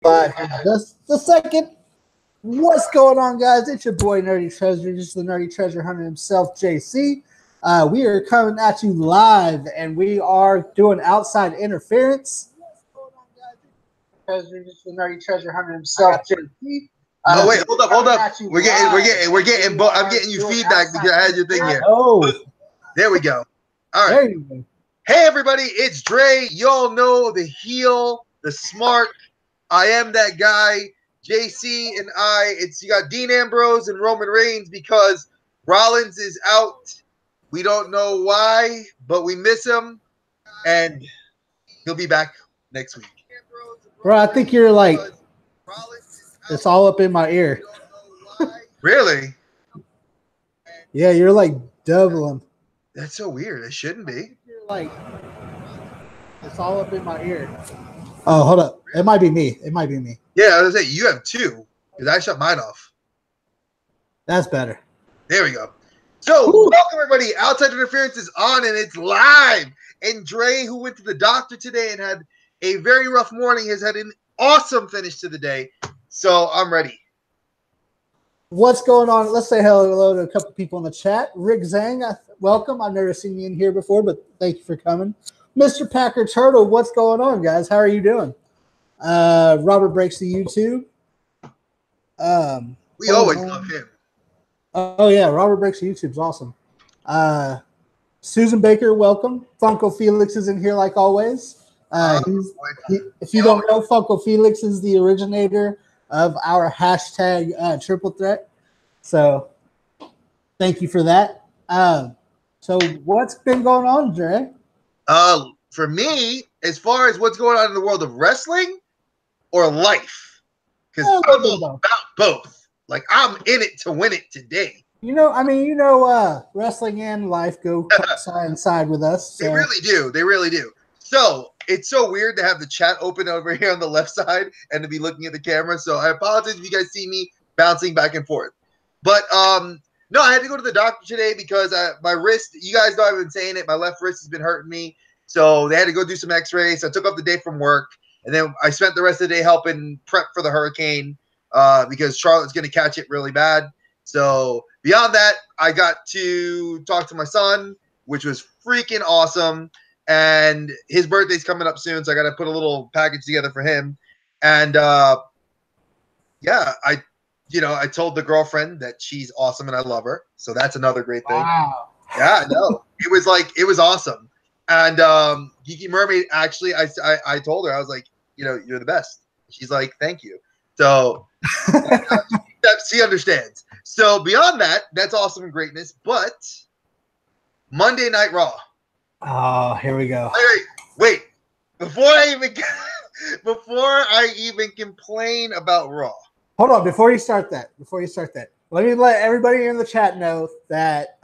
But just a second. What's going on, guys? It's your boy Nerdy Treasure, just the Nerdy Treasure Hunter himself, JC. We are coming at you live, and we are doing outside interference. What's going on, guys? Treasure, just the Nerdy Treasure Hunter himself, JC. Oh wait, hold up. We're getting. I'm getting you feedback because I had your thing here. Oh, there we go. All right. there you go. Hey everybody, it's Dre. Y'all know the heel, the smart. I am that guy. JC and I. You got Dean Ambrose and Roman Reigns because Rollins is out. We don't know why, but we miss him, and he'll be back next week. Bro, I think you're like, it's all up in my ear. Really? Yeah, you're like doubling. That's so weird. It shouldn't be. You're like, it's all up in my ear. Oh, hold up. It might be me. Yeah, I was gonna say you have two because I shut mine off. That's better. There we go. So, welcome everybody. Outside Interference is on and it's live. And Dre, who went to the doctor today and had a very rough morning, has had an awesome finish to the day. So, I'm ready. What's going on? Let's say hello to a couple people in the chat. Rick Zhang, welcome. I've never seen you in here before, but thank you for coming. Mr. Packer Turtle, what's going on, guys? How are you doing? Robert Breaks the YouTube. We always love him. Oh, yeah. Robert Breaks the YouTube's awesome. Susan Baker, welcome. Funko Felix is in here like always. If you don't know, Funko Felix is the originator of our hashtag triple threat. So thank you for that. So what's been going on, Dre? For me, as far as what's going on in the world of wrestling or life, because I'm all about both. Like, I'm in it to win it today. Wrestling and life go side and side with us. So. They really do. So it's so weird to have the chat open over here on the left side and to be looking at the camera. So I apologize if you guys see me bouncing back and forth. But no, I had to go to the doctor today because my wrist, you guys know I've been saying it, my left wrist has been hurting me. So they had to go do some x-rays. So I took off the day from work. And then I spent the rest of the day helping prep for the hurricane because Charlotte's going to catch it really bad. So beyond that, I got to talk to my son, which was freaking awesome. And his birthday's coming up soon, so I got to put a little package together for him. And yeah, I told the girlfriend that she's awesome and I love her. So that's another great thing. Wow. Yeah, I know. It was awesome. And Geeky Mermaid, actually, I told her, I was like, you're the best. She's like, thank you. So she understands. So beyond that, that's awesome and greatness. But Monday Night Raw. Oh, here we go. Wait. Before I even complain about Raw. Hold on, before you start that, let me let everybody in the chat know that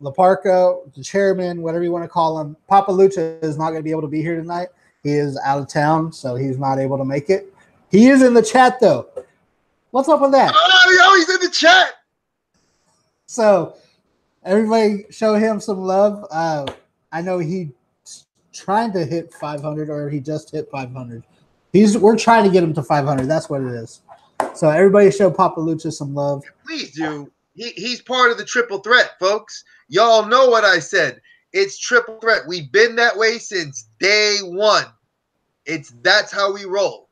Laparco, the chairman, whatever you want to call him, Papa Lucha is not going to be able to be here tonight. He is out of town, so he's not able to make it. He is in the chat, though. What's up with that? Oh, he's in the chat. So everybody show him some love. I know he's trying to hit 500, or he just hit 500. We're trying to get him to 500. That's what it is. So everybody show Papa Lucha some love. Please do. He's part of the triple threat, folks. Y'all know what I said. It's triple threat. We've been that way since day one. That's how we roll.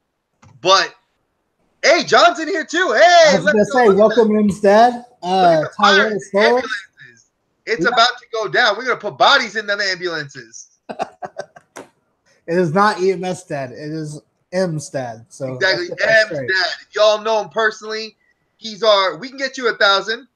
But hey, John's in here too. Hey, I was gonna say, welcome, Rim's dad. It's about to go down. We're gonna put bodies in them ambulances. It is not EMS dad. It is M's dad. So exactly, M's dad. If y'all know him personally, we can get you 1,000.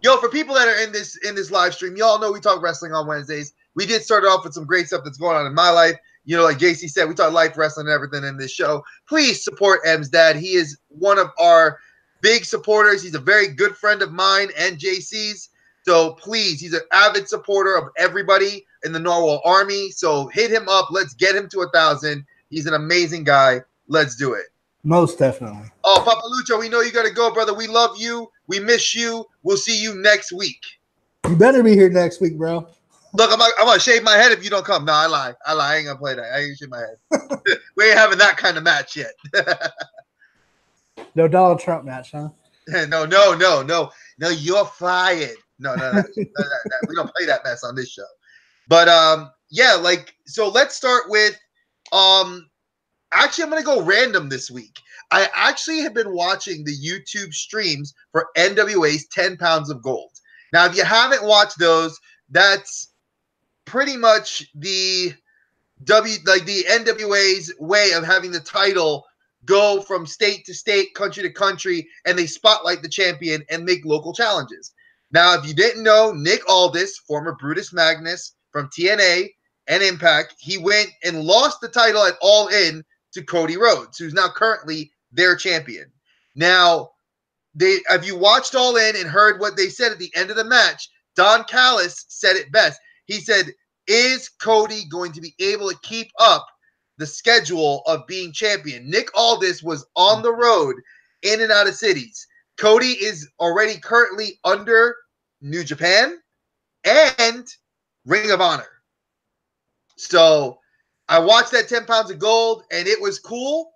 Yo, for people that are in this live stream, y'all know we talk wrestling on Wednesdays. We did start off with some great stuff that's going on in my life. Like JC said, we talk life, wrestling, and everything in this show. Please support M's dad. He is one of our big supporters. He's a very good friend of mine and JC's. So please, he's an avid supporter of everybody in the Norwell Army. So hit him up. Let's get him to 1,000. He's an amazing guy. Let's do it. Most definitely. Oh, Papa Lucha, we know you got to go, brother. We love you. We miss you. We'll see you next week. You better be here next week, bro. Look, I'm gonna shave my head if you don't come. No, I lie. I ain't gonna play that. I ain't gonna shave my head. We ain't having that kind of match yet. No Donald Trump match, huh? No, you're fired. No, we don't play that mess on this show. But yeah, like, so let's start with actually I'm gonna go random this week. I actually have been watching the YouTube streams for NWA's 10 Pounds of Gold. Now, if you haven't watched those, that's pretty much the NWA's way of having the title go from state to state, country to country, and they spotlight the champion and make local challenges. Now, if you didn't know, Nick Aldis, former Brutus Magnus from TNA and Impact, he went and lost the title at All In to Cody Rhodes, who's now currently their champion. Now, if you watched All In and heard what they said at the end of the match, Don Callis said it best. He said, is Cody going to be able to keep up the schedule of being champion? Nick Aldis was on the road in and out of cities. Cody is already currently under New Japan and Ring of Honor. So I watched that 10 Pounds of Gold and it was cool.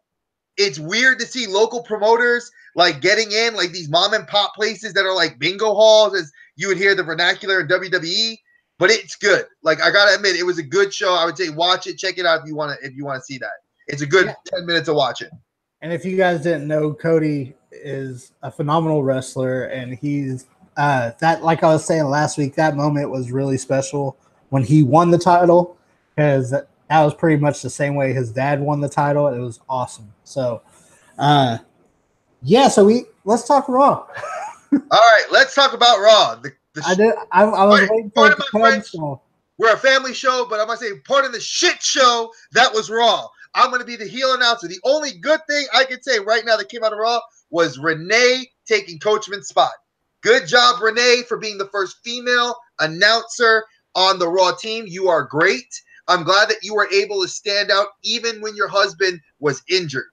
It's weird to see local promoters like getting in, like these mom and pop places that are like bingo halls, as you would hear the vernacular in WWE. But it's good. Like, I gotta admit, it was a good show. I would say watch it, check it out if you want to see that. It's a good 10 minutes to watch it. And if you guys didn't know, Cody is a phenomenal wrestler, and he's that, like I was saying last week, that moment was really special when he won the title, because that was pretty much the same way his dad won the title. It was awesome. So yeah, so let's talk Raw. All right, let's talk about Raw. I was waiting for it to come. So. We're a family show, but I'm going to say part of the shit show that was Raw. I'm going to be the heel announcer. The only good thing I can say right now that came out of Raw was Renee taking Coachman's spot. Good job, Renee, for being the first female announcer on the Raw team. You are great. I'm glad that you were able to stand out even when your husband was injured.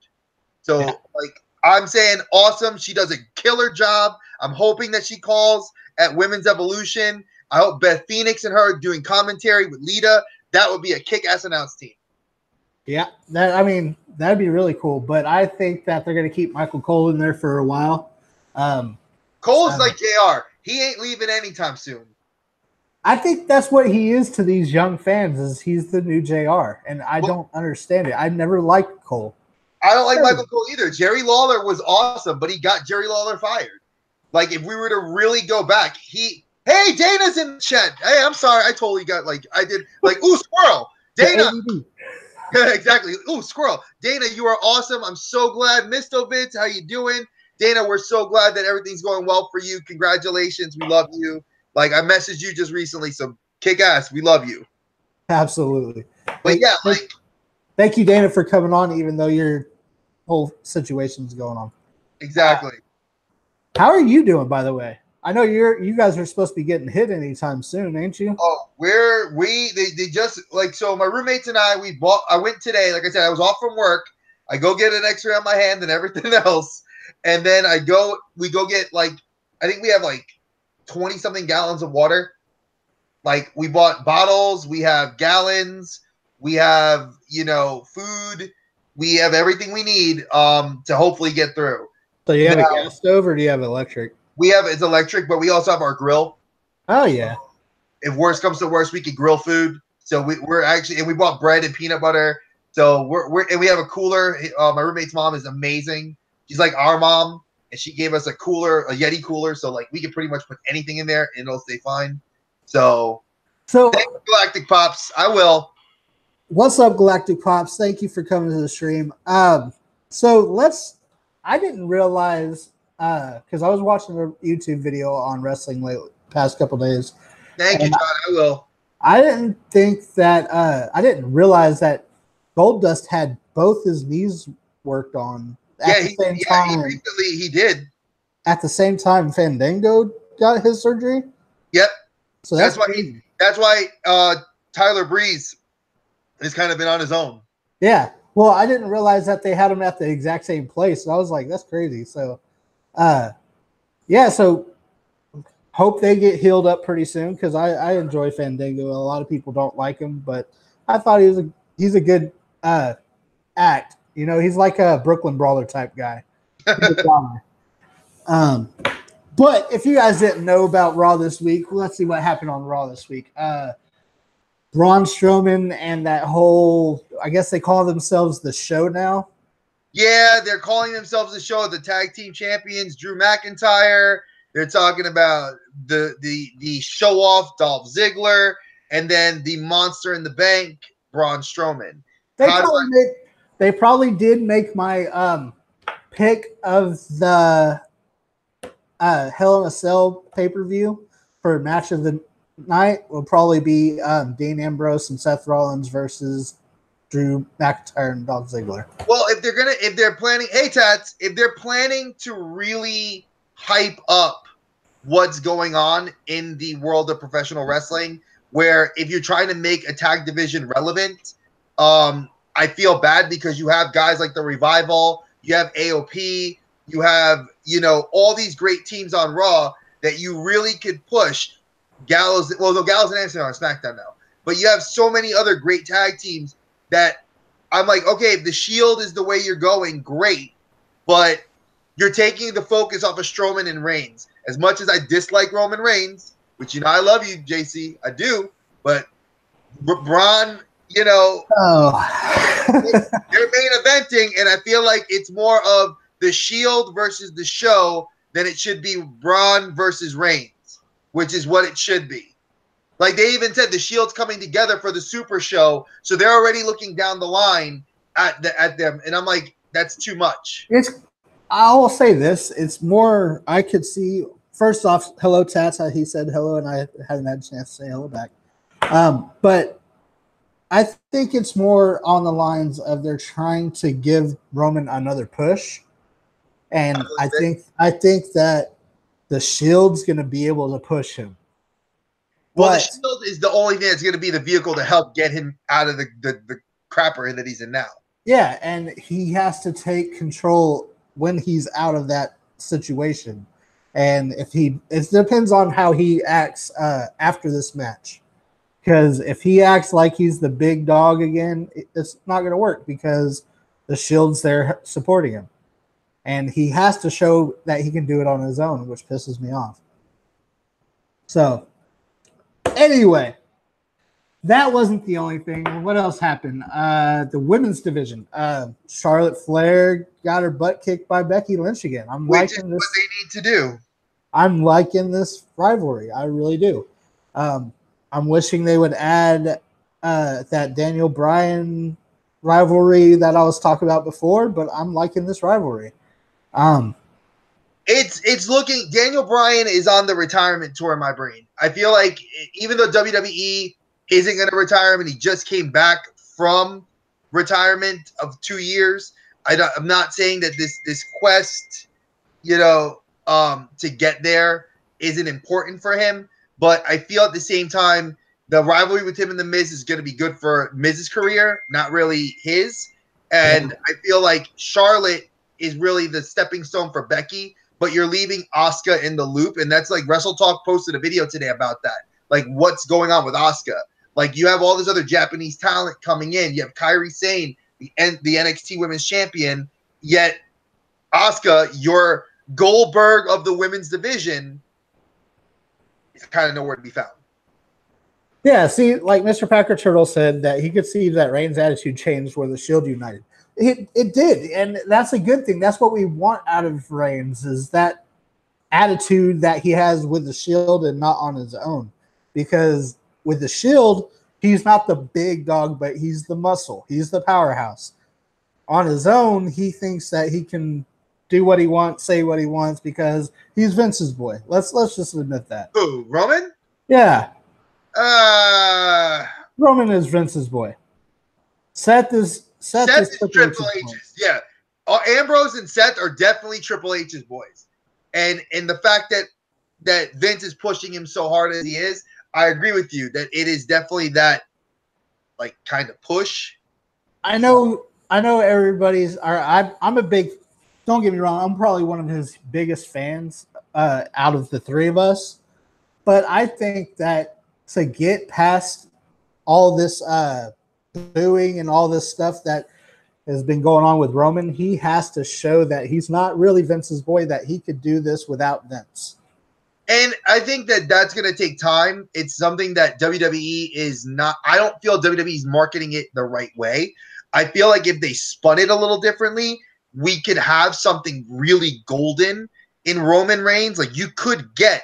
So, like, I'm saying awesome. She does a killer job. I'm hoping that she calls at Women's Evolution. I hope Beth Phoenix and her doing commentary with Lita. That would be a kick-ass announce team. Yeah, that'd be really cool. But I think that they're going to keep Michael Cole in there for a while. Cole's like JR. He ain't leaving anytime soon. I think that's what he is to these young fans, is he's the new JR. And I don't understand it. I never liked Cole. I don't like Michael Cole either. Jerry Lawler was awesome, but he got Jerry Lawler fired. Like, if we were to really go back, hey, Dana's in the chat. Hey, I'm sorry. I totally got, ooh, squirrel. Dana. Exactly. Ooh, squirrel. Dana, you are awesome. I'm so glad. Mistovitz, how you doing? Dana, we're so glad that everything's going well for you. Congratulations. We love you. Like, I messaged you just recently, so kick ass. We love you. Absolutely. But yeah, thank you, Dana, for coming on, even though your whole situation's going on. Exactly. How are you doing, by the way? I know you guys are supposed to be getting hit anytime soon, ain't you? Oh, they just, like, so my roommates and I went today, like I said, I was off from work. I go get an x-ray on my hand and everything else. And then we go get, like, I think we have like 20 something gallons of water. Like, we bought bottles, we have gallons, we have, food, we have everything we need to hopefully get through. So you have a gas stove or do you have electric? It's electric, but we also have our grill. Oh yeah. If worse comes to worse, we can grill food. So we're actually, and we bought bread and peanut butter. So and we have a cooler. My roommate's mom is amazing. She's like our mom, and she gave us a Yeti cooler. So like we can pretty much put anything in there and it'll stay fine. So thank you, Galactic Pops. I will. What's up, Galactic Pops? Thank you for coming to the stream. I didn't realize, because I was watching a YouTube video on wrestling past couple days. Thank you, John. I will. I didn't think that. I didn't realize that Goldust had both his knees worked on at the same time. Recently he did. At the same time, Fandango got his surgery. Yep. So that's why. That's why Tyler Breeze has kind of been on his own. Yeah. Well, I didn't realize that they had him at the exact same place. So I was like, that's crazy. So, yeah. So hope they get healed up pretty soon because I enjoy Fandango. A lot of people don't like him, but I thought he's a good act. You know, he's like a Brooklyn Brawler type guy. But if you guys didn't know about Raw this week, let's see what happened on Raw this week. Braun Strowman and that whole, I guess they call themselves the Show now. Yeah, they're calling themselves the Show, the tag team champions, Drew McIntyre. They're talking about the show off Dolph Ziggler, and then the Monster in the Bank, Braun Strowman. They probably did make my pick of the Hell in a Cell pay-per-view for match of the night will probably be Dean Ambrose and Seth Rollins versus Drew McIntyre and Dolph Ziggler. Well, if they're planning, hey Tats, if they're planning to really hype up what's going on in the world of professional wrestling, where if you're trying to make a tag division relevant, I feel bad because you have guys like the Revival, you have AOP, you have, all these great teams on Raw that you really could push. Gallows, well, the Gallows and Anderson are on SmackDown now, but you have so many other great tag teams that I'm like, okay, if the Shield is the way you're going, great, but you're taking the focus off of Strowman and Reigns. As much as I dislike Roman Reigns, which I love you, JC, I do, but Braun, they're main eventing, and I feel like it's more of the Shield versus the Show than it should be Braun versus Reigns, which is what it should be. Like they even said, the Shield's coming together for the Super Show, so they're already looking down the line at them, and I'm like, that's too much. I will say this: it's more. I could see. First off, hello, Tats. He said hello, and I haven't had a chance to say hello back. But I think it's more on the lines of they're trying to give Roman another push, and I think that the Shield's going to be able to push him. Well, the Shield is the only thing that's going to be the vehicle to help get him out of the crapper that he's in now. Yeah, and he has to take control when he's out of that situation. And it depends on how he acts after this match. Because if he acts like he's the big dog again, it's not going to work because the Shield's there supporting him. And he has to show that he can do it on his own, which pisses me off. So, anyway, that wasn't the only thing. What else happened? The women's division. Charlotte Flair got her butt kicked by Becky Lynch again. Which is what they need to do. I'm liking this rivalry. I really do. I'm wishing they would add that Daniel Bryan rivalry that I was talking about before, but I'm liking this rivalry. It's looking. Daniel Bryan is on the retirement tour in my brain. I feel like even though WWE isn't going to retire him, and he just came back from retirement of 2 years, I'm not saying that this quest, to get there isn't important for him. But I feel at the same time, the rivalry with him and The Miz is going to be good for Miz's career, not really his. And I feel like Charlotte is really the stepping stone for Becky, but you're leaving Asuka in the loop. And that's like Wrestle Talk posted a video today about that. Like what's going on with Asuka. Like you have all this other Japanese talent coming in. You have Kairi Sane, the NXT Women's Champion, yet Asuka, your Goldberg of the women's division, is kind of nowhere to be found. Yeah, see, like Mr. Packer Turtle said that he could see that Reigns' attitude changed where the Shield united. It did, and that's a good thing. That's what we want out of Reigns is that attitude that he has with the Shield and not on his own. Because with the Shield, he's not the big dog, but he's the muscle. He's the powerhouse. On his own, he thinks that he can do what he wants, say what he wants, because he's Vince's boy. Let's just admit that. Who, Roman? Yeah. Roman is Vince's boy. Seth is Triple H's. Yeah. Ambrose and Seth are definitely Triple H's boys. And the fact that Vince is pushing him so hard as he is, I agree with you that it is definitely that like kind of push. I know everybody's I'm a big, don't get me wrong, I'm probably one of his biggest fans out of the three of us. But I think that to get past all this booing and all this stuff that has been going on with Roman, he has to show that he's not really Vince's boy, that he could do this without Vince. And I think that that's going to take time. It's something that WWE is not – I don't feel WWE is marketing it the right way. I feel like if they spun it a little differently, we could have something really golden in Roman Reigns. Like, you could get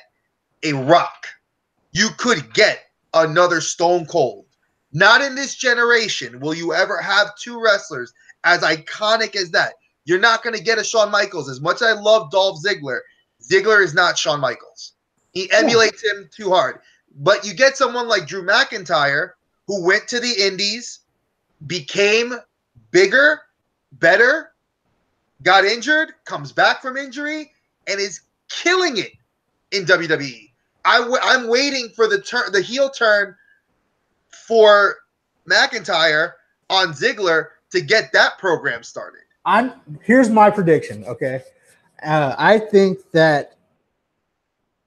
a Rock. You could get another Stone Cold. Not in this generation will you ever have two wrestlers as iconic as that. You're not going to get a Shawn Michaels. As much as I love Dolph Ziggler, Ziggler is not Shawn Michaels. He emulates him too hard. But you get someone like Drew McIntyre, who went to the Indies, became bigger, better, got injured, comes back from injury, and is killing it in WWE. I'm waiting for the heel turn for McIntyre on Ziggler to get that program started. Here's my prediction, okay? I think that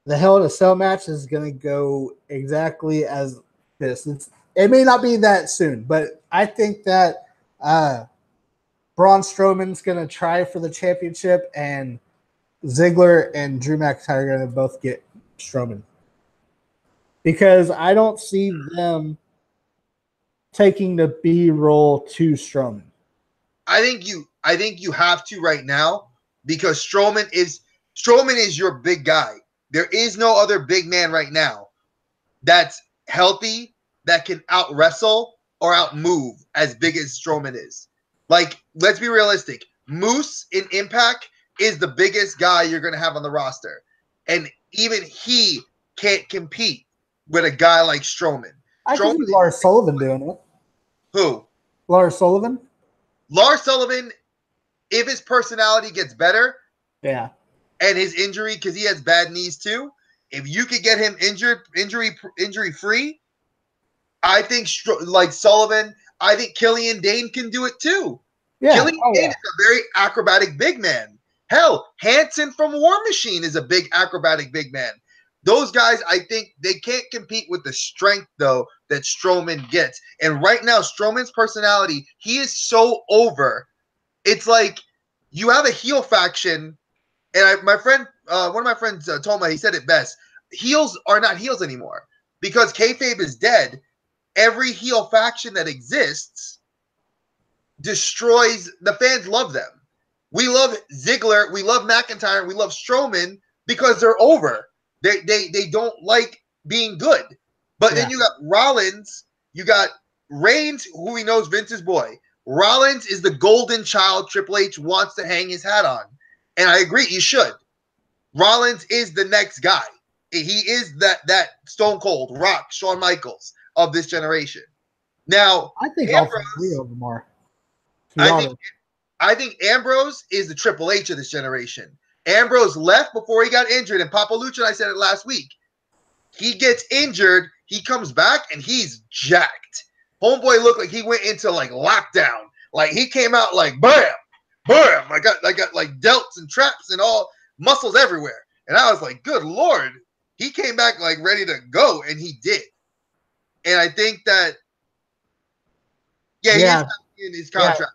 the Hell in a Cell match is going to go exactly as this. It may not be that soon, but I think that Braun Strowman's going to try for the championship, and Ziggler and Drew McIntyre are going to both get Strowman. Because I don't see them taking the B role to Strowman. I think you have to right now, because Strowman is your big guy. There is no other big man right now that's healthy, that can out wrestle or out move as big as Strowman is. Like, let's be realistic. Moose in Impact is the biggest guy you're going to have on the roster. And even he can't compete with a guy like Strowman. I can see Lars Sullivan doing it. Who? Lars Sullivan? Lars Sullivan, if his personality gets better, yeah, and his injury, because he has bad knees too, if you could get him injury free, I think like Sullivan, I think Killian Dane can do it too. Yeah. Killian Dane is a very acrobatic big man. Hell, Hanson from War Machine is a big acrobatic big man. Those guys, I think they can't compete with the strength, though, that Strowman gets. And right now, Strowman's personality, he is so over. It's like you have a heel faction, and my friend, one of my friends, Tama, he said it best. Heels are not heels anymore because kayfabe is dead. Every heel faction that exists destroys the fans. Love them. We love Ziggler, we love McIntyre, we love Strowman because they're over. They don't like being good. But then you got Rollins, you got Reigns, who he knows Vince's boy. Rollins is the golden child Triple H wants to hang his hat on. And I agree, you should. Rollins is the next guy. He is that Stone Cold, Rock, Shawn Michaels of this generation. Now, I think Ambrose, over more. I think Ambrose is the Triple H of this generation. Ambrose left before he got injured, and Papa Lucha and I said it last week. He gets injured, he comes back, and he's jacked. Homeboy looked like he went into like lockdown. Like he came out like bam, bam. I got like delts and traps and all muscles everywhere. And I was like, good Lord. He came back like ready to go, and he did. And I think that, he is in his contract.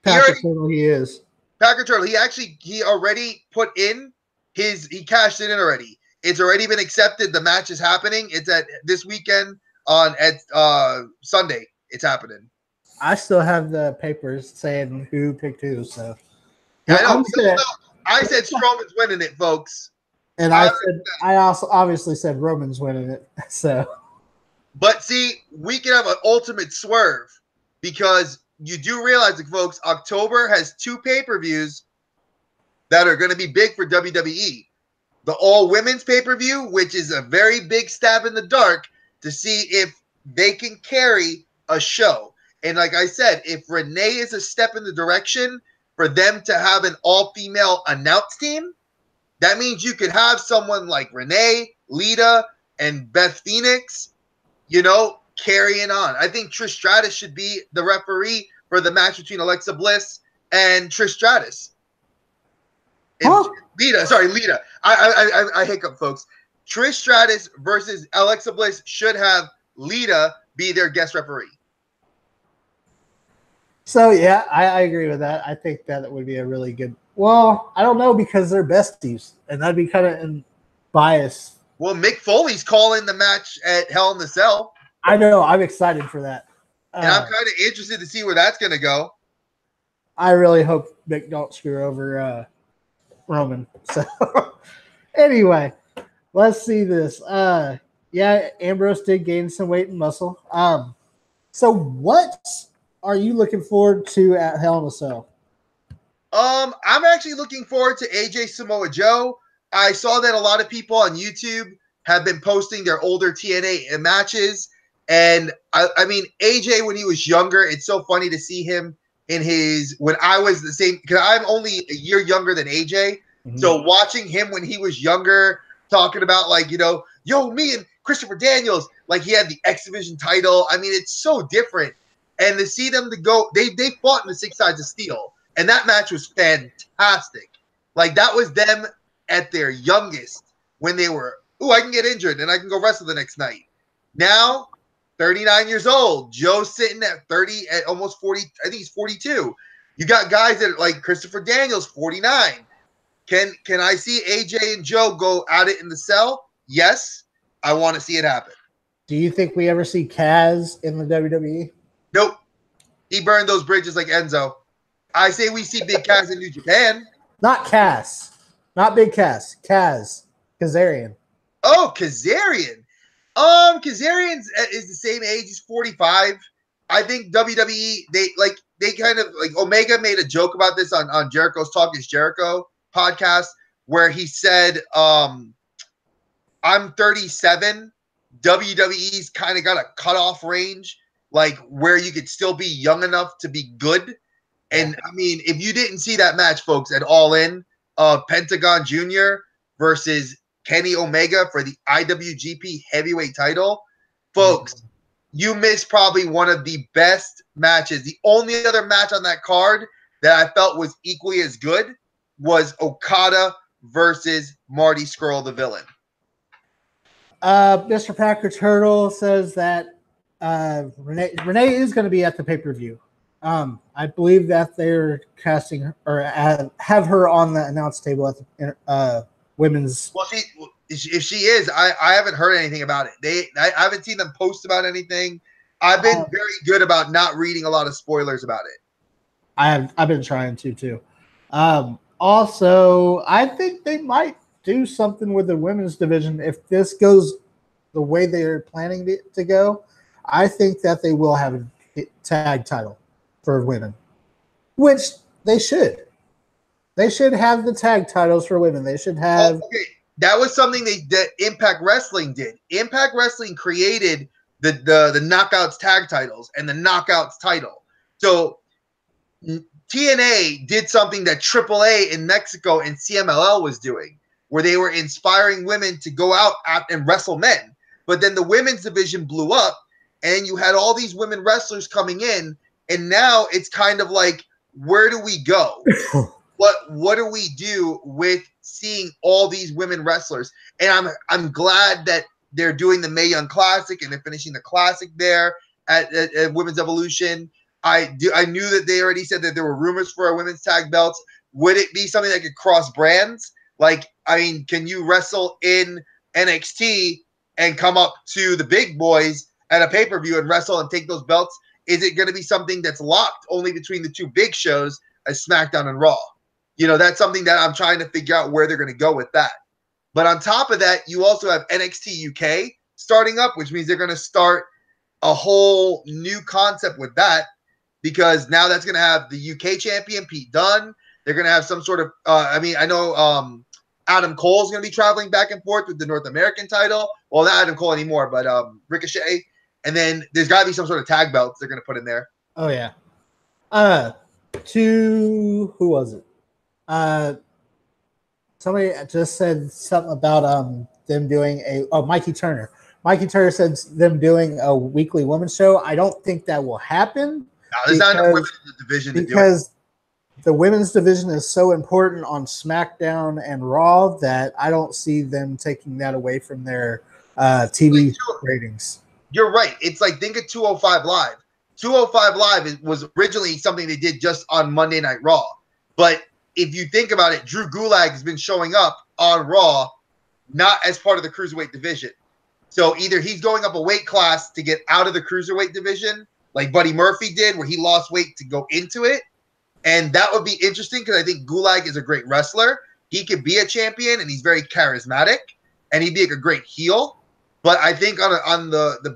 He is. Packer Turtle, he already put in he cashed it in already. It's already been accepted. The match is happening. It's at this weekend at Sunday. It's happening. I still have the papers saying who picked who. So I said Strowman's winning it, folks. And I also obviously said Roman's winning it. So, but see, we can have an ultimate swerve because you do realize, folks, October has 2 pay-per-views that are going to be big for WWE. The all-women's pay-per-view, which is a very big stab in the dark to see if they can carry a show. And like I said, if Renee is a step in the direction for them to have an all-female announce team, that means you could have someone like Renee, Lita, and Beth Phoenix, carrying on. I think Trish Stratus should be the referee for the match between Alexa Bliss and Trish Stratus. Lita. I hiccup, folks. Trish Stratus versus Alexa Bliss should have Lita be their guest referee. So, yeah, I agree with that. I think that would be a really good – well, I don't know because they're besties, and that'd be kind of biased. Well, Mick Foley's calling the match at Hell in the Cell. I know. I'm excited for that. And I'm kind of interested to see where that's going to go. I really hope Mick don't screw over Roman. So, anyway, let's see this. Yeah, Ambrose did gain some weight and muscle. So what are you looking forward to at Hell in a Cell? I'm actually looking forward to AJ Samoa Joe. I saw that a lot of people on YouTube have been posting their older TNA matches. And I mean, AJ, when he was younger, it's so funny to see him in when I was the same, because I'm only a year younger than AJ. Mm-hmm. So watching him when he was younger, talking about like, yo, me and Christopher Daniels, like he had the X Division title. I mean, it's so different. And to see them they fought in the 6 Sides of Steel. And that match was fantastic. Like that was them at their youngest when they were, I can get injured and I can go wrestle the next night. Now, 39 years old, Joe's sitting at 30, at almost 40. I think he's 42. You got guys that are like Christopher Daniels, 49. Can I see AJ and Joe go at it in the cell? Yes, I want to see it happen. Do you think we ever see Kaz in the WWE? Nope. He burned those bridges like Enzo. I say we see Big Kaz in New Japan. Not Kaz. Not Big Kaz. Kaz. Kazarian. Oh, Kazarian. Kazarian is the same age. He's 45. I think WWE, they kind of like Omega made a joke about this on Jericho's Talk is Jericho podcast where he said, I'm 37. WWE's kind of got a cutoff range, like where you could still be young enough to be good. And I mean, if you didn't see that match, folks, at All In, Pentagon Jr. versus Kenny Omega for the IWGP Heavyweight title, folks, you missed probably one of the best matches. The only other match on that card that I felt was equally as good was Okada versus Marty Scurll, the villain. Mr. Packer Turtle says that Renee is going to be at the pay-per-view. I believe that they're casting or have her on the announce table at the women's. Well, if she is, I haven't heard anything about it. I haven't seen them post about anything. I've been very good about not reading a lot of spoilers about it. I've been trying to too. Also, I think they might do something with the women's division if this goes the way they're planning it to go. I think that they will have a tag title for women, which they should. They should have the tag titles for women. They should have. Okay. That was something that Impact Wrestling did. Impact Wrestling created the Knockouts tag titles and the Knockouts title. So TNA did something that AAA in Mexico and CMLL was doing, where they were inspiring women to go out and wrestle men. But then the women's division blew up, and you had all these women wrestlers coming in, and now it's kind of like, where do we go? What do we do with seeing all these women wrestlers? And I'm glad that they're doing the Mae Young Classic and they're finishing the Classic there at Women's Evolution. I knew that they already said that there were rumors for a women's tag belts. Would it be something that could cross brands? Like, I mean, can you wrestle in NXT and come up to the big boys at a pay-per-view and wrestle and take those belts? Is it going to be something that's locked only between the two big shows as SmackDown and Raw? That's something that I'm trying to figure out where they're going to go with that. But on top of that, you also have NXT UK starting up, which means they're going to start a whole new concept with that, because now that's going to have the UK champion, Pete Dunne. They're going to have some sort of, I know Adam Cole is going to be traveling back and forth with the North American title. Well, not Adam Cole anymore, but Ricochet. And then there's got to be some sort of tag belts they're going to put in there. Oh, yeah. Who was it? Somebody just said something about them doing Mikey Turner. Mikey Turner said them doing a weekly women's show. I don't think that will happen. No, there's not enough women in the division to do it. the women's division is so important on SmackDown and Raw that I don't see them taking that away from their TV ratings. You're right. It's like, think of 205 Live. 205 Live was originally something they did just on Monday Night Raw. But if you think about it, Drew Gulak has been showing up on Raw, not as part of the Cruiserweight division. So either he's going up a weight class to get out of the Cruiserweight division, like Buddy Murphy did, where he lost weight to go into it. And that would be interesting because I think Gulak is a great wrestler. He could be a champion, and he's very charismatic, and he'd be like a great heel. But I think on the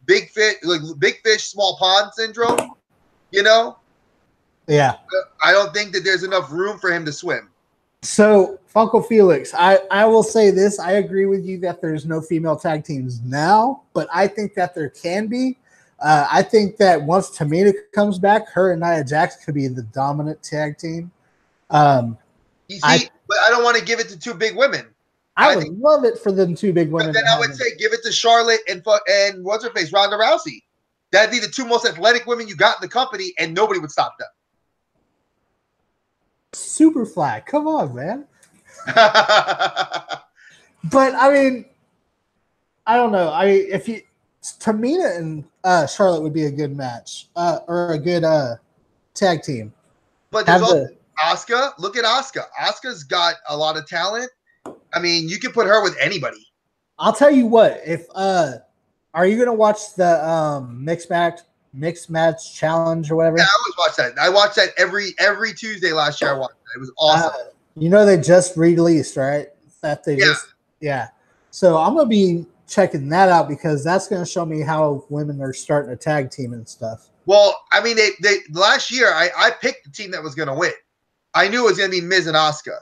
big fish, like big fish, small pond syndrome, you know? Yeah. I don't think that there's enough room for him to swim. So, Funko Felix, I will say this. I agree with you that there's no female tag teams now, but I think that there can be. I think that once Tamina comes back, her and Nia Jax could be the dominant tag team. But I don't want to give it to two big women. I would love it for them two big women. But then I would say give it to Charlotte and what's her face, Ronda Rousey. That'd be the two most athletic women you got in the company, and nobody would stop them. Superfly, come on, man. But I mean, I don't know. Tamina and Charlotte would be a good match, or a good tag team. But there's also Asuka. Look at Asuka. Asuka's got a lot of talent. I mean, you can put her with anybody. I'll tell you what. If are you gonna watch the Mixed Match Challenge or whatever? Yeah, I always watch that. I watched that every Tuesday last year. I watched it. It was awesome. You know they just released, right? So I'm gonna be checking that out because that's gonna show me how women are starting a tag team and stuff. Well, I mean, they last year I picked the team that was gonna win. I knew it was gonna be Miz and Asuka.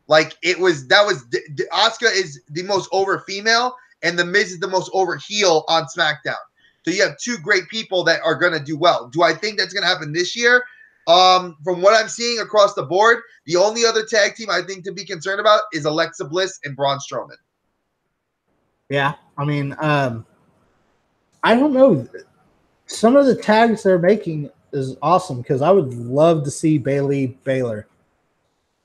Like Asuka is the most over female, and the Miz is the most over heel on SmackDown. So you have two great people that are going to do well. Do I think that's going to happen this year? From what I'm seeing across the board, the only other tag team I think to be concerned about is Alexa Bliss and Braun Strowman. Yeah, I mean, I don't know. Some of the tags they're making is awesome because I would love to see Baylor.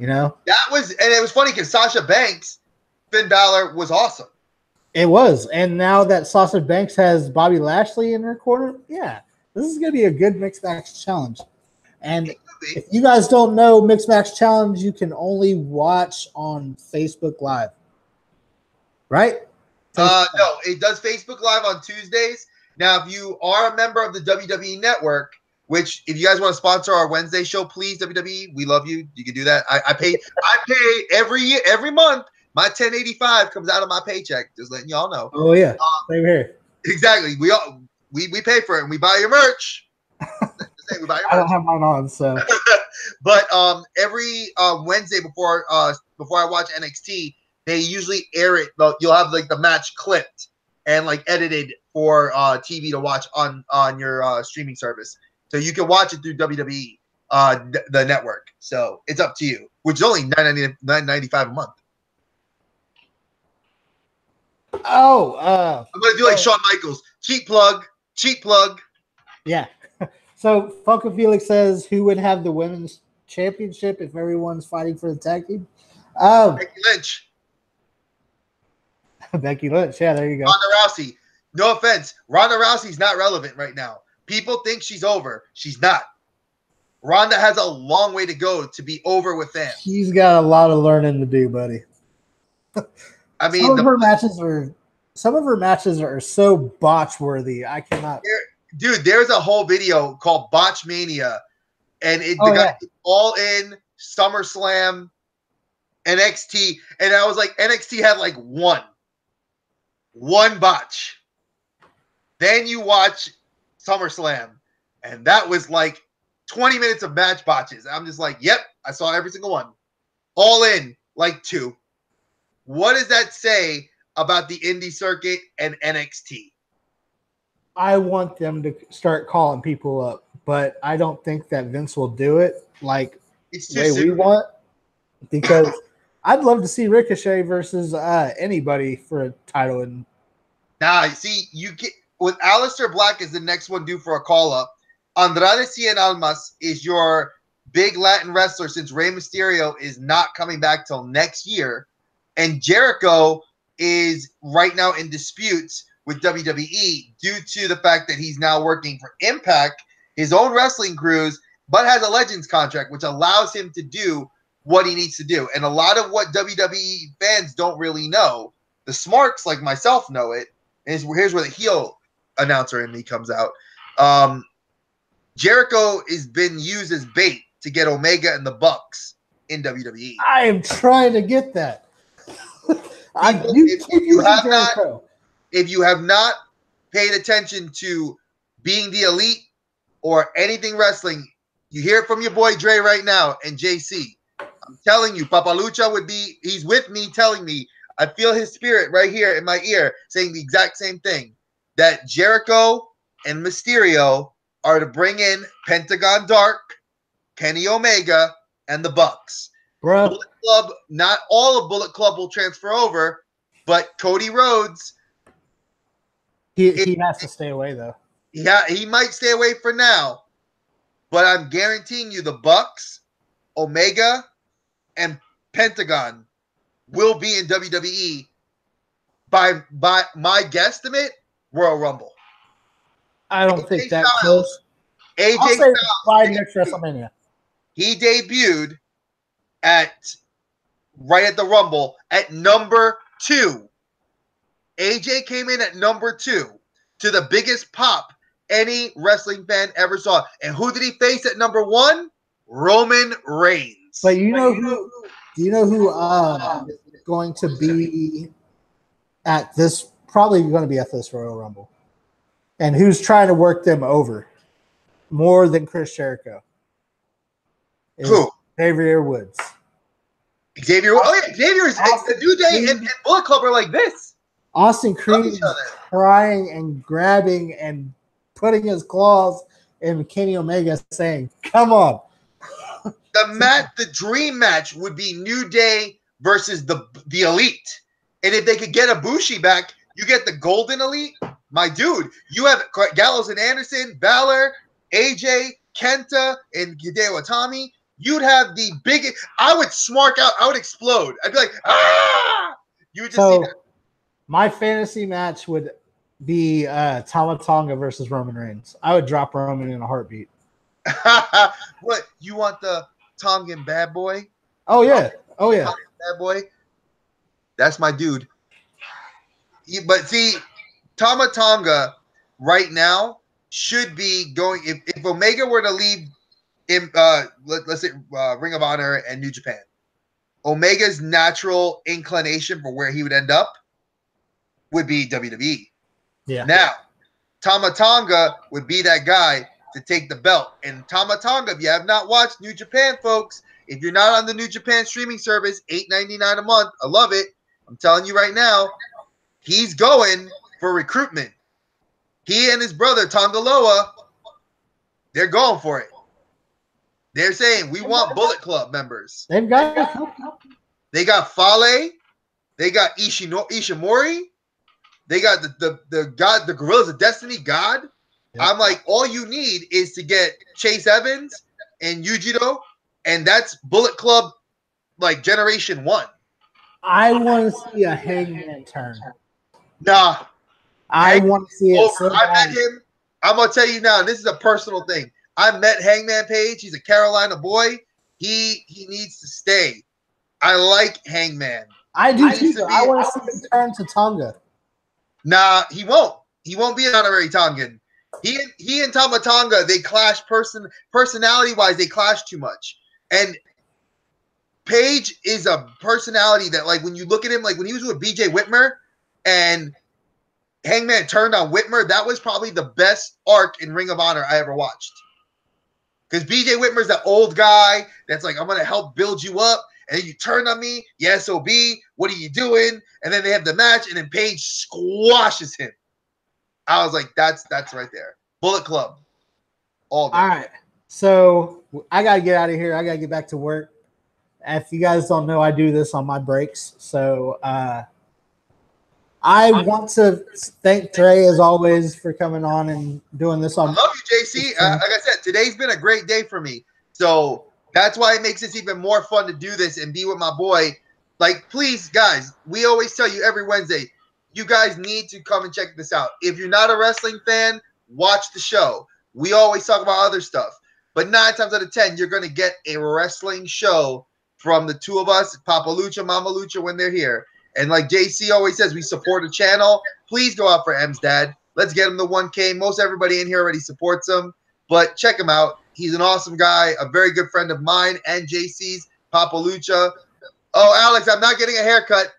You know? It was funny because Sasha Banks, Finn Balor was awesome. It was. And now that Sasha Banks has Bobby Lashley in her corner, yeah, this is going to be a good Mixed Match Challenge. And if you guys don't know Mixed Match Challenge, you can only watch on Facebook Live. Right? No, it does Facebook Live on Tuesdays. Now, if you are a member of the WWE Network, which if you guys want to sponsor our Wednesday show, please, WWE, we love you. You can do that. I pay every month. My 1085 comes out of my paycheck. Just letting y'all know. Oh yeah, same here. Exactly. We pay for it and we buy your merch. We buy your merch. I don't have mine on, so. But every Wednesday before I watch NXT, they usually air it. You'll have like the match clipped and like edited for TV to watch on your streaming service. So you can watch it through WWE, the network. So it's up to you, which is only $9.95 a month. Oh, I'm gonna do like Shawn Michaels, cheap plug. Yeah. So Funko Felix says, who would have the women's championship if everyone's fighting for the tag team? Becky Lynch. Becky Lynch. Yeah, there you go. Ronda Rousey. No offense, Ronda Rousey's not relevant right now. People think she's over. She's not. Ronda has a long way to go to be over with fans. She's got a lot of learning to do, buddy. I mean, some of her matches are so botch worthy. I cannot. Dude, there's a whole video called Botch Mania, and the guy all in SummerSlam, NXT, and I was like, NXT had like one botch. Then you watch SummerSlam, and that was like 20 minutes of match botches. I'm just like, yep, I saw every single one. All in, like 2. What does that say about the indie circuit and NXT? I want them to start calling people up, but I don't think that Vince will do it like the way we want, because I'd love to see Ricochet versus anybody for a title. And see, you get with Aleister Black is the next one due for a call up. Andrade Cien Almas is your big Latin wrestler since Rey Mysterio is not coming back till next year, and Jericho is right now in disputes with WWE due to the fact that he's now working for Impact, his own wrestling crews, but has a Legends contract, which allows him to do what he needs to do. And a lot of what WWE fans don't really know, the smarks like myself know it, and here's where the heel announcer in me comes out. Jericho has been used as bait to get Omega and the Bucks in WWE. I am trying to get that. If you have not paid attention to being the elite or anything wrestling, you hear it from your boy Dre right now and JC. I'm telling you, Papa Lucha he's with me telling me, I feel his spirit right here in my ear saying the exact same thing, that Jericho and Mysterio are to bring in Pentagon Dark, Kenny Omega, and the Bucks. Bro. Bullet Club, not all of Bullet Club will transfer over, but Cody Rhodes, he has to stay away though. Yeah, he might stay away for now, but I'm guaranteeing you the Bucks, Omega, and Pentagon will be in WWE by my guesstimate, Royal Rumble. I don't think that close. AJ I'll say by Styles, next WrestleMania. He debuted right at the Rumble at number 2. AJ came in at number 2 to the biggest pop any wrestling fan ever saw. And who did he face at number 1? Roman Reigns. But you know who is going to be at this, probably going to be at this Royal Rumble, and who's trying to work them over more than Chris Jericho? Who? Xavier Woods. Xavier. Oh yeah, Xavier is the New Day and Bullet Club are like this. Austin Creed is crying and grabbing and putting his claws in Kenny Omega, saying, "Come on." The dream match would be New Day versus the Elite, and if they could get Ibushi back, you get the Golden Elite. My dude, you have Gallows and Anderson, Balor, AJ, Kenta, and Hideo Itami. You'd have the biggest. I would smark out. I would explode. I'd be like, ah! You would just see that. My fantasy match would be Tama Tonga versus Roman Reigns. I would drop Roman in a heartbeat. What, you want the Tongan bad boy? Oh yeah, oh yeah, bad boy. That's my dude. But see, Tama Tonga right now should be going. If Omega were to leave, let's say Ring of Honor and New Japan, Omega's natural inclination for where he would end up would be WWE. Yeah. Now, Tama Tonga would be that guy to take the belt. And Tama Tonga, if you have not watched New Japan, folks, if you're not on the New Japan streaming service, $8.99 a month, I love it. I'm telling you right now, he's going for recruitment. He and his brother, Tongaloa, they're going for it. They're saying, we want Bullet Club members. They got Fale. They got Ishimori. They got the Gorillas of Destiny God. Yep. I'm like, all you need is to get Chase Evans and Yujiro, and that's Bullet Club, like Generation 1. I want to see a Hangman turn. Nah. I want to see it. So I met him. I'm going to tell you now, this is a personal thing. I met Hangman Page. He's a Carolina boy. He needs to stay. I like Hangman. I do too. I want to see him turn to Tonga. Nah, he won't. He won't be an honorary Tongan. He and Tama Tonga, they clash personality-wise, they clash too much. And Page is a personality that, like, when you look at him, like when he was with BJ Whitmer and Hangman turned on Whitmer, that was probably the best arc in Ring of Honor I ever watched. Because BJ Whitmer's that old guy that's like, I'm going to help build you up. And then you turn on me. Yeah, SOB. What are you doing? And then they have the match. And then Page squashes him. I was like, that's right there. Bullet Club. All day. All right. So I got to get out of here. I got to get back to work. If you guys don't know, I do this on my breaks. So I want to thank Dre, as always, for coming on and doing this on. I love you, JC. Like I said, today's been a great day for me. So That's why it makes this even more fun to do this and be with my boy. Like, please, guys, we always tell you every Wednesday, you guys need to come and check this out. If you're not a wrestling fan, watch the show. We always talk about other stuff. But 9 times out of 10, you're going to get a wrestling show from the two of us, Papa Lucha, Mama Lucha, when they're here. And like JC always says, we support the channel. Please go out for M's dad. Let's get him the 1K. Most everybody in here already supports him. But check him out. He's an awesome guy, a very good friend of mine and JC's, Papa Lucha. Oh, Alex, I'm not getting a haircut.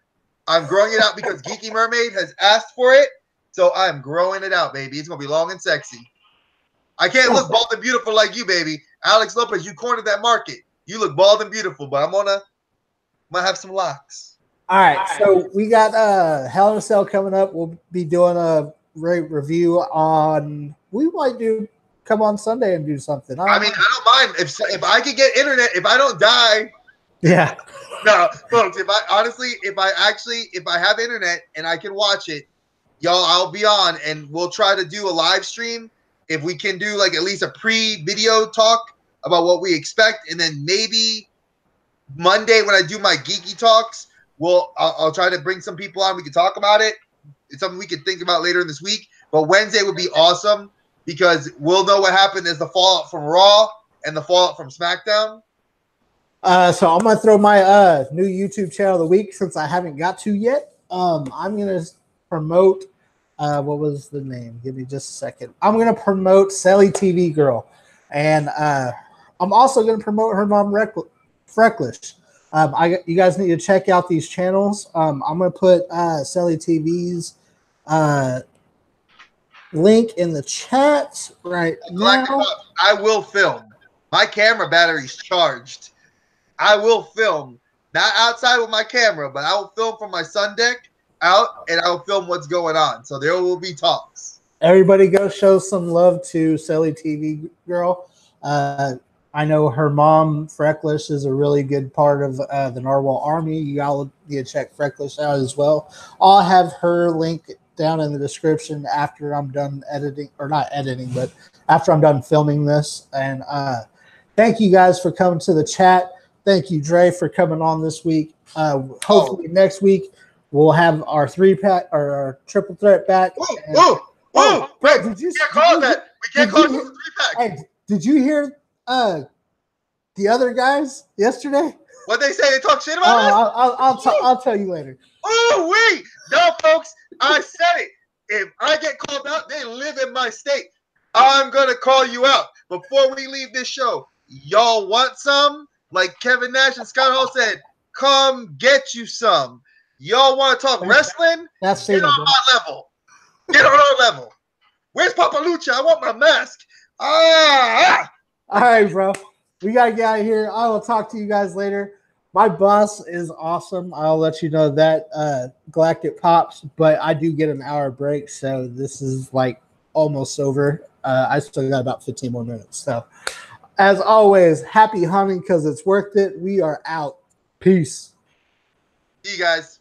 I'm growing it out because Geeky Mermaid has asked for it. So I'm growing it out, baby. It's going to be long and sexy. I can't look bald and beautiful like you, baby. Alex Lopez, you cornered that market. You look bald and beautiful, but I'm gonna have some locks. All right, so we got Hell in a Cell coming up. We'll be doing a review on. We might come on Sunday and do something. I mean, I don't mind if I could get internet. If I don't die, yeah. No, folks. If I have internet and I can watch it, y'all, I'll be on and we'll try to do a live stream. If we can do like at least a pre-video talk about what we expect, and then maybe Monday when I do my geeky talks, I'll try to bring some people on. We can talk about it. It's something we can think about later in this week. But Wednesday would be awesome because we'll know what happened as the fallout from Raw and the fallout from SmackDown. So I'm gonna throw my new YouTube channel of the week since I haven't got to yet. I'm gonna promote. What was the name? Give me just a second. I'm going to promote Sally TV Girl. And I'm also going to promote her mom, Frecklish. You guys need to check out these channels. I'm going to put Sally TV's link in the chat right now. I will film. My camera battery's charged. I will film. Not outside with my camera, but I will film from my sun deck out, and I'll film what's going on. So there will be talks. Everybody go show some love to Sally TV Girl. I know her mom, Frecklish, is a really good part of the Narwhal Army. You all need to check Frecklish out as well. I'll have her link down in the description after I'm done editing, or not editing, but after I'm done filming this. And thank you guys for coming to the chat. Thank you, Dre, for coming on this week. Hopefully next week we'll have our 3-pack or our triple threat back. Whoa! Brett, did you call that? We can't call it a 3-pack. Hey, did you hear the other guys yesterday? What they say? They talk shit about us? I'll tell you later. Oh, wait. No, folks, I said it. If I get called out, they live in my state. I'm going to call you out. Before we leave this show, y'all want some? Like Kevin Nash and Scott Hall said, come get you some. Y'all want to talk wrestling? That's Get on my level. Get on our level. Where's Papa Lucha? I want my mask. All right, bro. We got to get out of here. I will talk to you guys later. My boss is awesome. I'll let you know that Galactic pops, but I do get an hour break, so this is like almost over. I still got about 15 more minutes. So, as always, happy hunting because it's worth it. We are out. Peace. See you guys.